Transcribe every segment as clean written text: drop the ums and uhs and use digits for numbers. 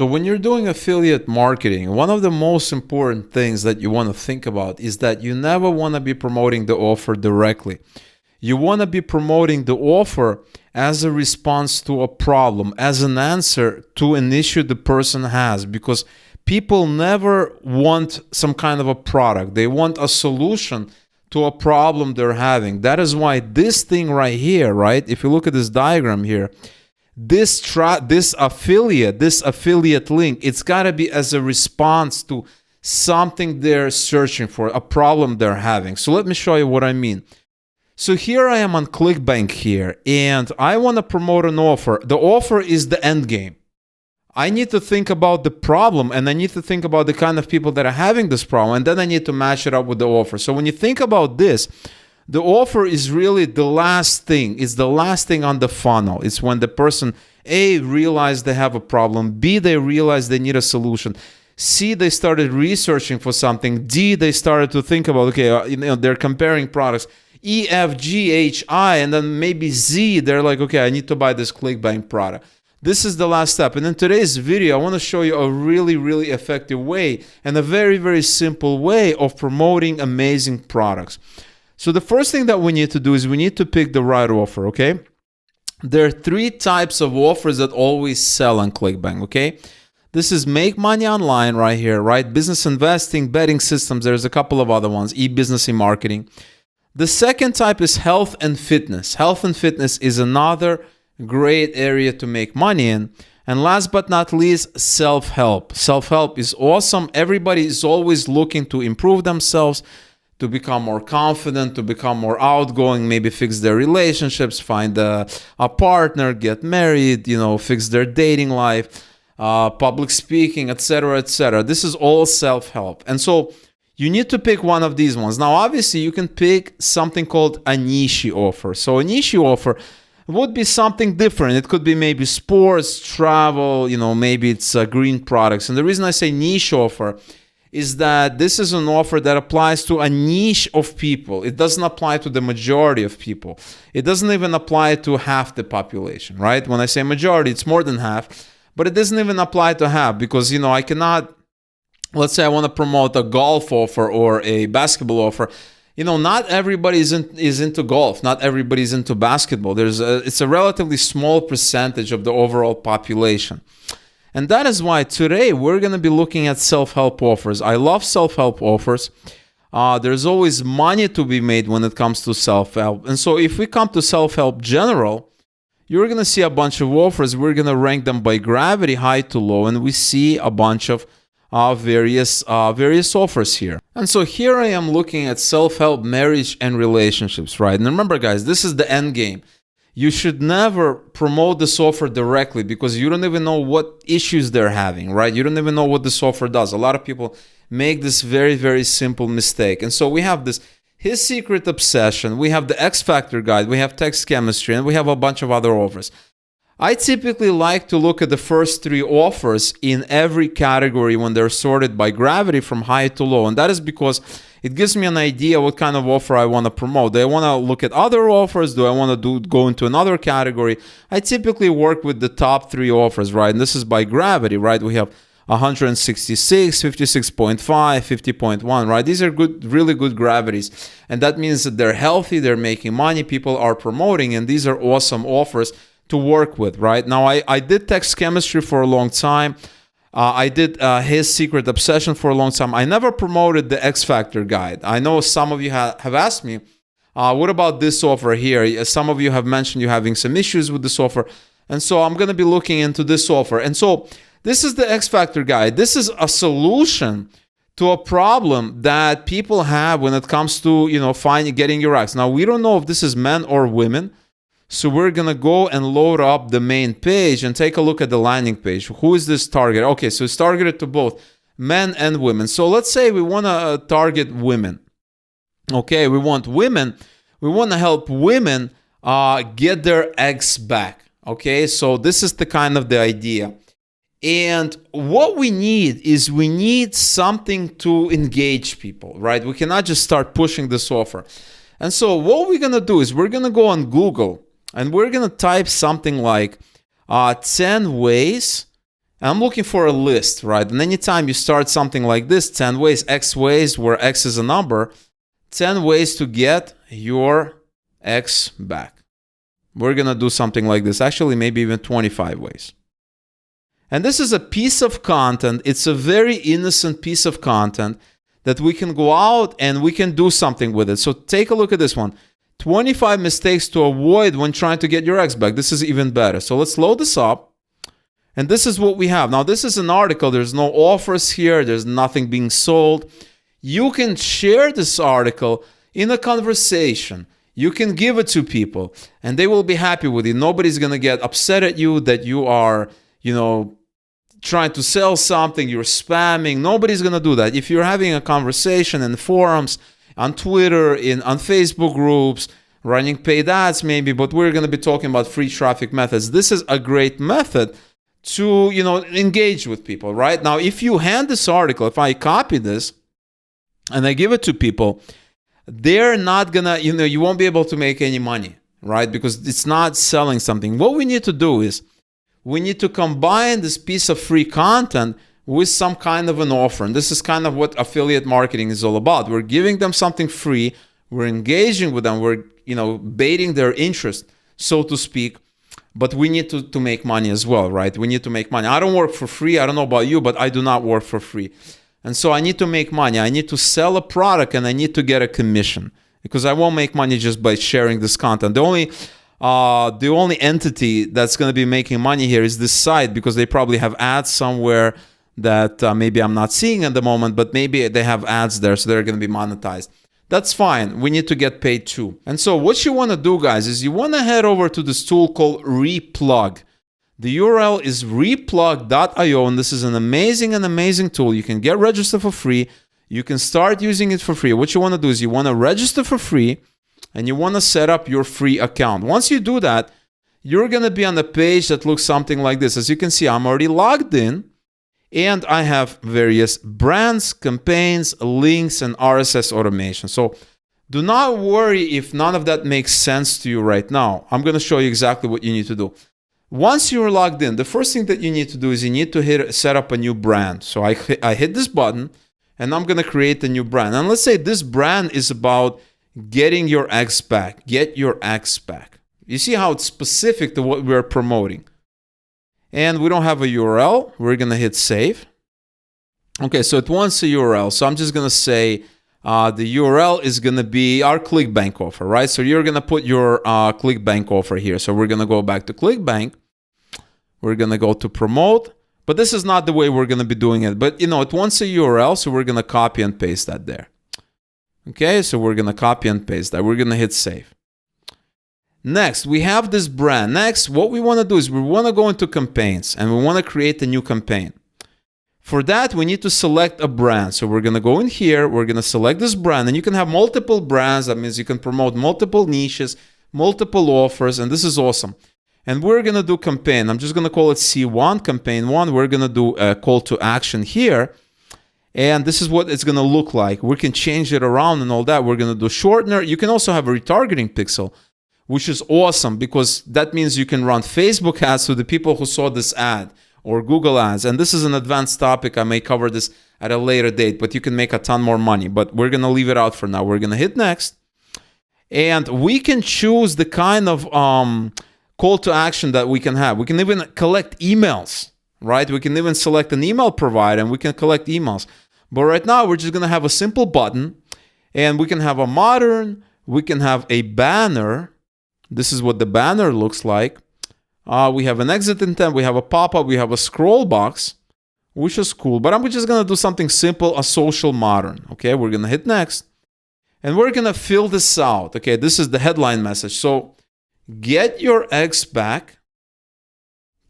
So when you're doing affiliate marketing, one of the most important things that you want to think about is that you never want to be promoting the offer directly. You want to be promoting the offer as a response to a problem, as an answer to an issue the person has, because people never want some kind of a product. They want a solution to a problem they're having. That is why this thing right here, right? If you look at this diagram here, this affiliate link, it's got to be as a response to something they're searching for, a problem they're having. So let me show you what I mean. So here I am on Clickbank here, and I want to promote an offer. The offer is the end game. I need to think about the problem, and I need to think about the kind of people that are having this problem, and then I need to match it up with the offer. So when you think about this, the offer is really the last thing. It's the last thing on the funnel. It's when the person, A, realized they have a problem, B, they realized they need a solution, C, they started researching for something, D, they started to think about, okay, they're comparing products, E, F, G, H, I, and then maybe Z, they're like, okay, I need to buy this Clickbank product. This is the last step. And in today's video, I want to show you a really, really effective way and a very, very simple way of promoting amazing products. So the first thing that we need to do is we need to pick the right offer, okay? There are three types of offers that always sell on Clickbank, okay? This is make money online right here, right? Business investing, betting systems. There's a couple of other ones, e-business, e-marketing. The second type is health and fitness. Health and fitness is another great area to make money in. And last but not least, self-help. Self-help is awesome. Everybody is always looking to improve themselves, to become more confident, to become more outgoing, maybe fix their relationships, find a partner, get married, fix their dating life, public speaking, etc., etc. This is all self-help. And so you need to pick one of these ones. Now, obviously, you can pick something called a niche offer. So a niche offer would be something different. It could be maybe sports, travel, maybe it's green products. And the reason I say niche offer is that this is an offer that applies to a niche of people. It doesn't apply to the majority of people. It doesn't even apply to half the population, right? When I say majority, it's more than half, but it doesn't even apply to half because, I cannot, let's say I want to promote a golf offer or a basketball offer. Not everybody is into golf. Not everybody is into basketball. It's a relatively small percentage of the overall population. And that is why today we're going to be looking at self-help offers. I love self-help offers. There's always money to be made when it comes to self-help. And so if we come to self-help general, you're going to see a bunch of offers. We're going to rank them by gravity, high to low, and we see a bunch of various offers here. And so here I am looking at self-help, marriage, and relationships, right? And remember, guys, this is the end game. You should never promote this offer directly because you don't even know what issues they're having, right? You don't even know what this offer does. A lot of people make this very, very simple mistake. And so we have this His Secret Obsession, we have the X Factor Guide, we have Text Chemistry, and we have a bunch of other offers. I typically like to look at the first three offers in every category when they're sorted by gravity from high to low. And that is because it gives me an idea what kind of offer I want to promote. Do I want to look at other offers? Do I want to go into another category? I typically work with the top three offers, right? And this is by gravity, right? We have 166, 56.5, 50.1, right? These are good, really good gravities. And that means that they're healthy, they're making money, people are promoting, and these are awesome offers to work with, right? Now, I did Text Chemistry for a long time. I did His Secret Obsession for a long time. I never promoted the X Factor Guide. I know some of you have asked me, what about this offer here? Some of you have mentioned you're having some issues with this offer. And so I'm going to be looking into this offer. And so this is the X Factor Guide. This is a solution to a problem that people have when it comes to, getting your X. Now, we don't know if this is men or women. So we're going to go and load up the main page and take a look at the landing page. Who is this target? Okay, so it's targeted to both men and women. So let's say we want to target women. Okay, we want women. We want to help women get their eggs back. Okay, so this is the idea. And what we need is we need something to engage people, right? We cannot just start pushing this offer. And so what we're going to do is we're going to go on Google and we're going to type something like 10 ways And I'm looking for a list, right? And anytime you start something like this, 10 ways, X ways, where X is a number, 10 ways to get your X back. We're going to do something like this. Actually, maybe even 25 ways. And this is a piece of content. It's a very innocent piece of content that we can go out and we can do something with it. So take a look at this one. 25 mistakes to avoid when trying to get your X back. This is even better. So let's load this up. And this is what we have. Now, this is an article. There's no offers here. There's nothing being sold. You can share this article in a conversation. You can give it to people and they will be happy with it. Nobody's going to get upset at you that you are, trying to sell something, you're spamming. Nobody's going to do that. If you're having a conversation in forums, on Twitter, on Facebook groups, running paid ads maybe, but we're going to be talking about free traffic methods. This is a great method to, engage with people, right? Now, if you hand this article, if I copy this and I give it to people, they're not going to, you won't be able to make any money, right? Because it's not selling something. What we need to do is we need to combine this piece of free content with some kind of an offer. And this is kind of what affiliate marketing is all about. We're giving them something free. We're engaging with them. We're, baiting their interest, so to speak. But we need to make money as well, right? We need to make money. I don't work for free. I don't know about you, but I do not work for free. And so I need to make money. I need to sell a product and I need to get a commission because I won't make money just by sharing this content. The only entity that's going to be making money here is this site because they probably have ads somewhere that maybe I'm not seeing at the moment, but maybe they have ads there, so they're going to be monetized. That's fine. We need to get paid too. And so what you want to do, guys, is you want to head over to this tool called Replug. The URL is replug.io, and this is an amazing tool. You can get registered for free. You can start using it for free. What you want to do is you want to register for free, and you want to set up your free account. Once you do that, you're going to be on a page that looks something like this. As you can see, I'm already logged in, and I have various brands, campaigns, links, and RSS automation. So do not worry if none of that makes sense to you right now. I'm going to show you exactly what you need to do. Once you're logged in, the first thing that you need to do is you need to set up a new brand. So I hit this button, and I'm going to create a new brand. And let's say this brand is about getting your X back. Get your X back. You see how it's specific to what we're promoting. And we don't have a URL. We're going to hit save. Okay, so it wants a URL. So I'm just going to say the URL is going to be our Clickbank offer, right? So you're going to put your Clickbank offer here. So we're going to go back to Clickbank. We're going to go to promote. But this is not the way we're going to be doing it. But, it wants a URL, so we're going to copy and paste that there. Okay, so we're going to copy and paste that. We're going to hit save. Next, we have this brand. Next, what we want to do is we want to go into campaigns and we want to create a new campaign. For that, we need to select a brand. So we're going to go in here. We're going to select this brand. And you can have multiple brands. That means you can promote multiple niches, multiple offers. And this is awesome. And we're going to do campaign. I'm just going to call it C1, campaign 1. We're going to do a call to action here. And this is what it's going to look like. We can change it around and all that. We're going to do shortener. You can also have a retargeting pixel, which is awesome because that means you can run Facebook ads to the people who saw this ad or Google ads. And this is an advanced topic. I may cover this at a later date, but you can make a ton more money. But we're going to leave it out for now. We're going to hit next. And we can choose the kind of call to action that we can have. We can even collect emails, right? We can even select an email provider and we can collect emails. But right now, we're just going to have a simple button and we can have a modern, we can have a banner. This is what the banner looks like. We have an exit intent, we have a pop-up, we have a scroll box, which is cool. But I'm just going to do something simple, a social modern. Okay, we're going to hit next. And we're going to fill this out. Okay, this is the headline message. So, get your X back,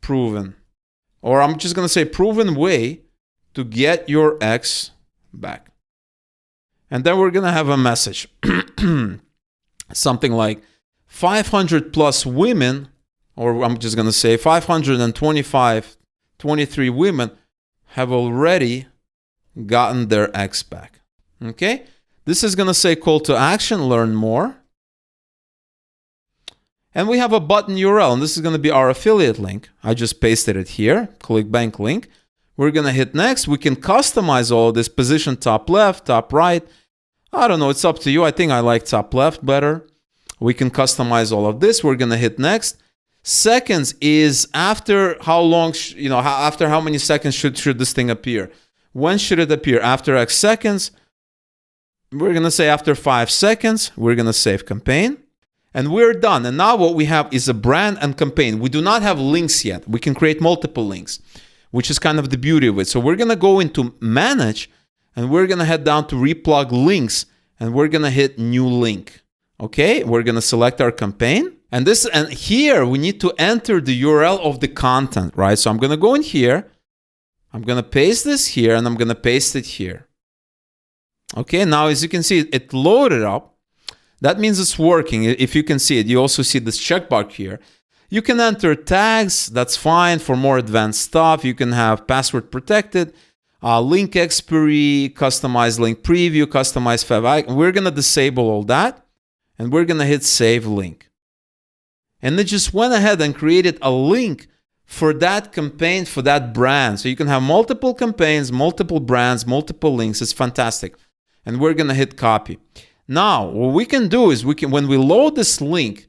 proven. Or I'm just going to say proven way to get your X back. And then we're going to have a message. Something like 500 plus women, or I'm just going to say 23 women have already gotten their X back. Okay? This is going to say call to action, learn more. And we have a button URL, and this is going to be our affiliate link. I just pasted it here, Clickbank link. We're going to hit next. We can customize all this, position top left, top right. I don't know, it's up to you. I think I like top left better. We can customize all of this. We're going to hit next. Seconds is after how long, after how many seconds should this thing appear? When should it appear? After X seconds. We're going to say after 5 seconds. We're going to save campaign. And we're done. And now what we have is a brand and campaign. We do not have links yet. We can create multiple links, which is kind of the beauty of it. So we're going to go into manage, and we're going to head down to replug links, and we're going to hit new link. Okay, we're going to select our campaign. And here we need to enter the URL of the content, right? So I'm going to go in here. I'm going to paste this here, and I'm going to paste it here. Okay, now as you can see, it loaded up. That means it's working. If you can see it, you also see this checkbox here. You can enter tags. That's fine for more advanced stuff. You can have password protected, link expiry, customize link preview, customize fav. We're going to disable all that, and we're going to hit save link. And it just went ahead and created a link for that campaign, for that brand. So you can have multiple campaigns, multiple brands, multiple links. It's fantastic. And we're going to hit copy. Now, what we can do is when we load this link,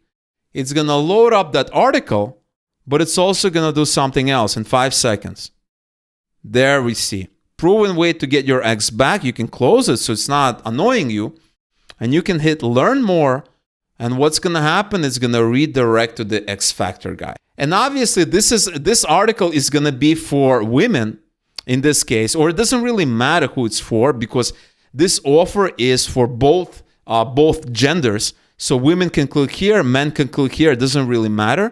it's going to load up that article, but it's also going to do something else in 5 seconds. There we see. Proven way to get your X back. You can close it so it's not annoying you. And you can hit learn more. And what's going to happen is going to redirect to the X Factor guy. And obviously, this article is going to be for women in this case, or it doesn't really matter who it's for, because this offer is for both genders. So women can click here, men can click here. It doesn't really matter.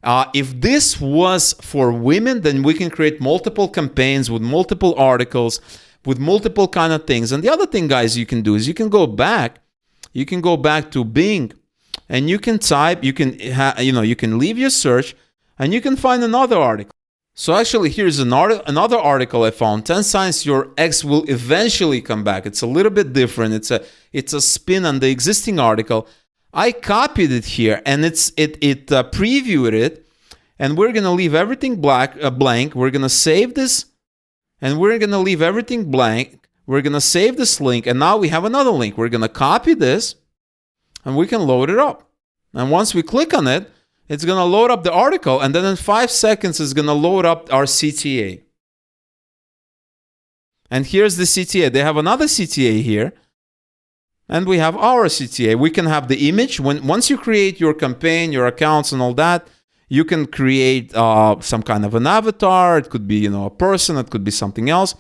If this was for women, then we can create multiple campaigns with multiple articles, with multiple kind of things. And the other thing, guys, you can do is you can go back to Bing, and you can type, you can leave your search, and you can find another article. So actually, here's another article I found. 10 signs your ex will eventually come back. It's a little bit different. It's a spin on the existing article. I copied it here, and it previewed it, and we're gonna leave everything blank. We're gonna save this, and we're gonna leave everything blank. We're gonna save this link, and now we have another link. We're gonna copy this, and we can load it up. And once we click on it, it's going to load up the article, and then in 5 seconds, it's going to load up our CTA. And here's the CTA. They have another CTA here, and we have our CTA. We can have the image. Once you create your campaign, your accounts, and all that, you can create some kind of an avatar. It could be, a person. It could be something else.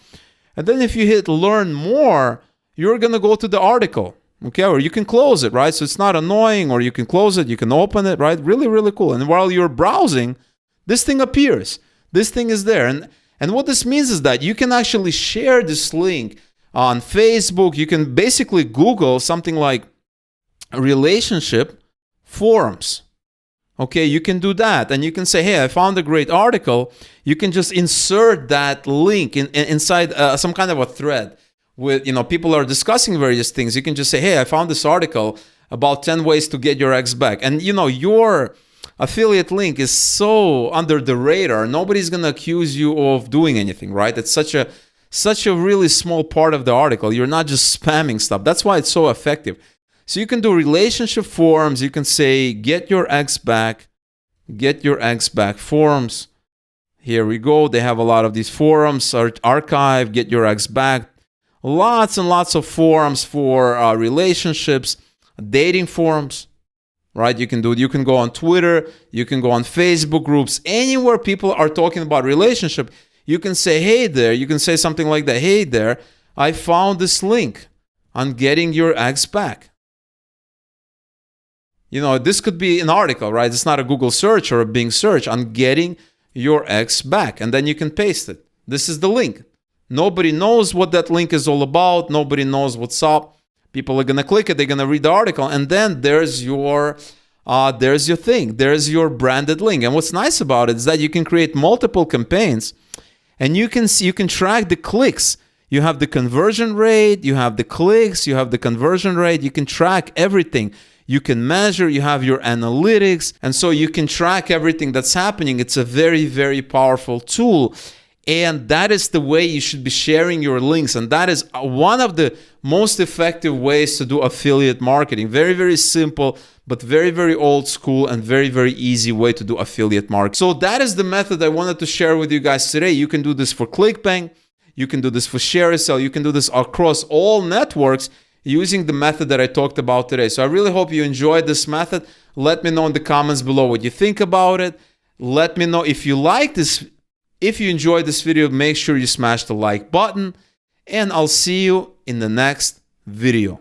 And then if you hit learn more, you're going to go to the article. Okay, or you can close it, right? So it's not annoying, or you can close it, you can open it, right? Really, really cool. And while you're browsing, this thing appears. This thing is there. And what this means is that you can actually share this link on Facebook. You can basically Google something like relationship forums. Okay, you can do that. And you can say, hey, I found a great article. You can just insert that link inside some kind of a thread. With people are discussing various things. You can just say, hey, I found this article about 10 ways to get your ex back. And your affiliate link is so under the radar. Nobody's going to accuse you of doing anything, right? It's such a really small part of the article. You're not just spamming stuff. That's why it's so effective. So you can do relationship forums. You can say, get your ex back forums. Here we go. They have a lot of these forums, archive, get your ex back. Lots and lots of forums for relationships, dating forums, right? You can go on Twitter, you can go on Facebook groups, anywhere people are talking about relationship. You can say, hey there, you can say something like that. Hey there, I found this link on getting your ex back. This could be an article, right? It's not a Google search or a Bing search on getting your ex back. And then you can paste it. This is the link. Nobody knows what that link is all about. Nobody knows what's up. People are going to click it. They're going to read the article. And then there's your thing. There's your branded link. And what's nice about it is that you can create multiple campaigns, and you can track the clicks. You have the conversion rate. You have the clicks. You have the conversion rate. You can track everything. you can measure, you have your analytics, and so you can track everything that's happening. It's a very, very powerful tool. And that is the way you should be sharing your links. And that is one of the most effective ways to do affiliate marketing. Very, very simple, but very, very old school and very, very easy way to do affiliate marketing. So that is the method I wanted to share with you guys today. You can do this for Clickbank. You can do this for ShareASale. You can do this across all networks using the method that I talked about today. So I really hope you enjoyed this method. Let me know in the comments below what you think about it. Let me know if you like this. If you enjoyed this video, make sure you smash the like button, and I'll see you in the next video.